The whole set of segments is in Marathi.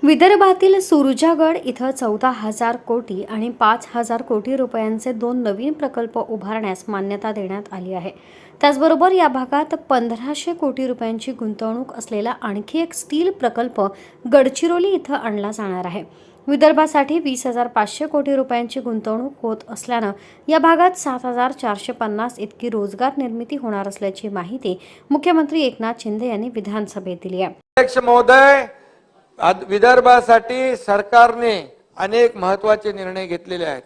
विदर्भातील सुरजागड इथं 14,000 कोटी आणि 5,000 कोटी रुपयांचे 2 नवीन प्रकल्प उभारण्यास मान्यता देण्यात आली आहे. त्याचबरोबर या भागात 1,500 कोटी रुपयांची गुंतवणूक असलेला आणखी एक स्टील प्रकल्प गडचिरोली इथं आणला जाणार आहे. विदर्भासाठी 20,500 कोटी रुपयांची गुंतवणूक होत असल्यानं या भागात 7,450 इतकी रोजगार निर्मिती होणार असल्याची माहिती मुख्यमंत्री एकनाथ शिंदे यांनी विधानसभेत दिली आहे. अध्यक्ष महोदय, विदर्भासाठी सरकारने अनेक महत्त्वाचे निर्णय घेतलेले आहेत.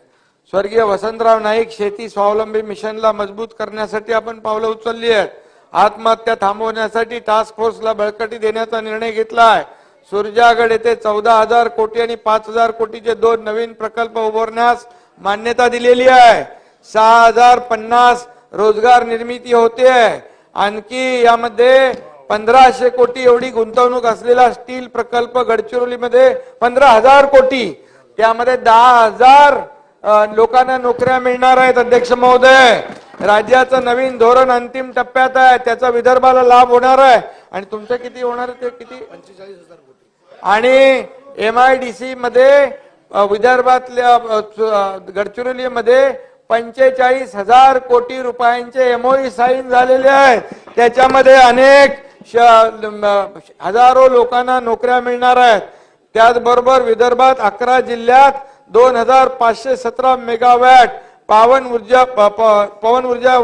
स्वर्गीय वसंतराव नाईक शेती स्वावलंबी मिशनला मजबूत करण्यासाठी आपण पावलं उचलली आहेत. आत्महत्या थांबवण्यासाठी टास्क फोर्सला बळकटी देण्याचा निर्णय घेतला आहे. सुरजागड येथे 14,000 कोटी आणि 5,000 कोटीचे 2 नवीन प्रकल्प उभारण्यास मान्यता दिलेली आहे. 6,050 रोजगार निर्मिती होते आहे. आणखी यामध्ये 1,500 कोटी एवढी गुंतवणूक असलेला स्टील प्रकल्प गडचिरोलीमध्ये 15,000 कोटी, त्यामध्ये 10,000 लोकांना नोकऱ्या मिळणार आहेत. अध्यक्ष महोदय, राज्याचं नवीन धोरण अंतिम टप्प्यात आहे. त्याचा विदर्भाला लाभ होणार आहे. आणि तुमचं किती होणार ते किती? 45,000 कोटी. आणि MIDC मध्ये विदर्भातल्या गडचिरोलीमध्ये 45,000 कोटी रुपयांचे MOU साईन झालेले आहेत. त्याच्यामध्ये अनेक हजारो लोकांना नोकऱ्या मिळणार आहेत. त्याचबरोबर विदर्भात 11 जिल्ह्यात 2,517 मेगावॅट पवन ऊर्जा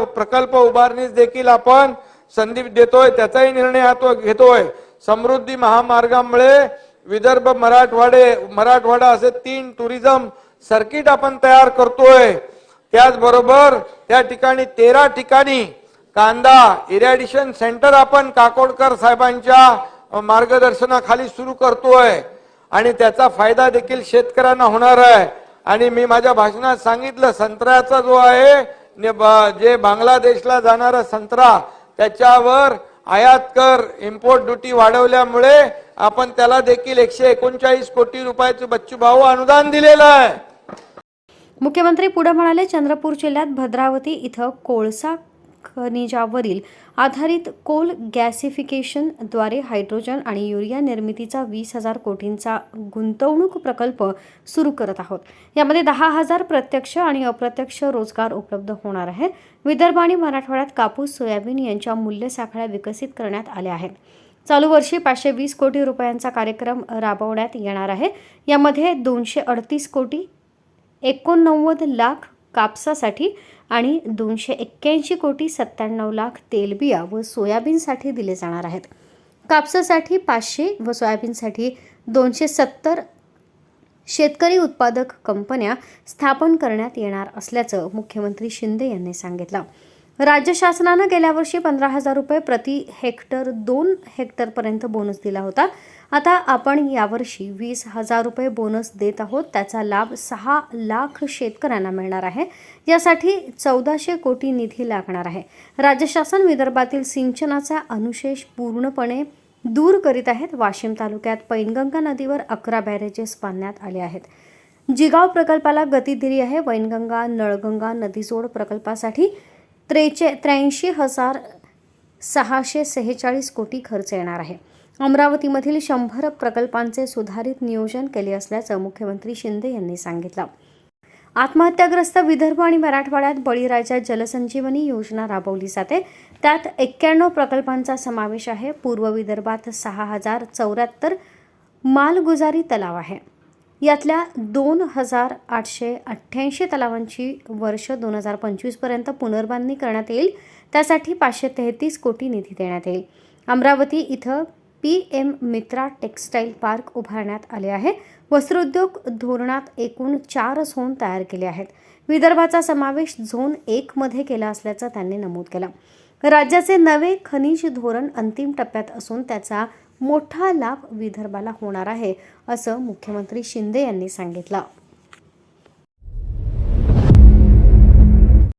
प्रकल्प उभारणीस देखील आपण संधी देतोय. त्याचाही निर्णय घेतोय. समृद्धी महामार्गामुळे विदर्भ मराठवाडा असे 3 टुरिझम सर्किट आपण तयार करतोय. त्याचबरोबर त्या ठिकाणी 13 ठिकाणी कांदा इरिगेशन सेंटर आपण काकोडकर साहेबांच्या मार्गदर्शनाखाली सुरू करतोय आणि त्याचा फायदा देखील शेतकऱ्यांना होणार आहे. आणि मी माझ्या भाषणात सांगितलं, संत्र्याचा जो आहे जे बांगलादेशला जाणारा संत्रा त्याच्यावर आयात कर इम्पोर्ट ड्युटी वाढवल्यामुळे आपण त्याला देखील 139 कोटी रुपयाचे बच्चूभाऊ अनुदान दिलेलं आहे. मुख्यमंत्री पुढे म्हणाले, चंद्रपूर जिल्ह्यात भद्रावती इथं कोळसा खनिजावरील आधारित कोल गॅसिफिकेशन द्वारे हायड्रोजन आणि युरिया निर्मितीचा 20,000 कोटींचा गुंतवणूक प्रकल्प सुरू करत आहोत. यामध्ये 10,000 प्रत्यक्ष आणि अप्रत्यक्ष रोजगार उपलब्ध होणार आहे. विदर्भ आणि मराठवाड्यात कापूस सोयाबीन यांच्या मूल्य साखळ्या विकसित करण्यात आल्या आहेत. चालू वर्षी 520 कोटी रुपयांचा कार्यक्रम राबवण्यात येणार आहे. यामध्ये 238 कोटी 89 लाख कापसासाठी आणि 281 कोटी 97 लाख तेलबिया व सोयाबीनसाठी दिले जाणार आहेत. कापसासाठी 500 व सोयाबीनसाठी 270 शेतकरी उत्पादक कंपन्या स्थापन करण्यात येणार असल्याचं मुख्यमंत्री शिंदे यांनी सांगितलं. राज्य शासनानं गेल्या वर्षी 15,000 रुपये प्रति हेक्टर 2 हेक्टरपर्यंत बोनस दिला होता. आता आपण यावर्षी 20,000 रुपये बोनस देत आहोत. त्याचा लाभ 6 लाख शेतकऱ्यांना मिळणार आहे. यासाठी 1,400 कोटी निधी लागणार आहे. राज्य शासन विदर्भातील सिंचनाचा अनुशेष पूर्णपणे दूर करीत आहेत. वाशिम तालुक्यात पैनगंगा नदीवर 11 बॅरेजेस बांधण्यात आले आहेत. जिगाव प्रकल्पाला गती दिली आहे. वैनगंगा नळगंगा नदीजोड प्रकल्पासाठी 83,646 कोटी खर्च येणार आहे. अमरावतीमधील 100 प्रकल्पांचे सुधारित नियोजन केले असल्याचं मुख्यमंत्री शिंदे यांनी सांगितलं. आत्महत्याग्रस्त विदर्भ आणि मराठवाड्यात बळीराजा जलसंजीवनी योजना राबवली जाते. त्यात 91 प्रकल्पांचा समावेश आहे. पूर्व विदर्भात 6,074 मालगुजारी तलाव आहे. यातल्या 2,888 तलावांची वर्ष 2025 पर्यंत पुनर्बांधणी करण्यात येईल. त्यासाठी 533 कोटी निधी देण्यात येईल. अमरावती इथं PM मित्रा टेक्स्टाईल पार्क उभारण्यात आले आहे. वस्त्रोद्योग धोरणात एकूण 4 झोन तयार केले आहेत. विदर्भाचा समावेश झोन 1 मध्ये केला असल्याचं त्यांनी नमूद केलं. राज्याचे नवे खनिज धोरण अंतिम टप्प्यात असून त्याचा मोठा लाभ विदर्भाला होणार आहे असं मुख्यमंत्री शिंदे यांनी सांगितलं.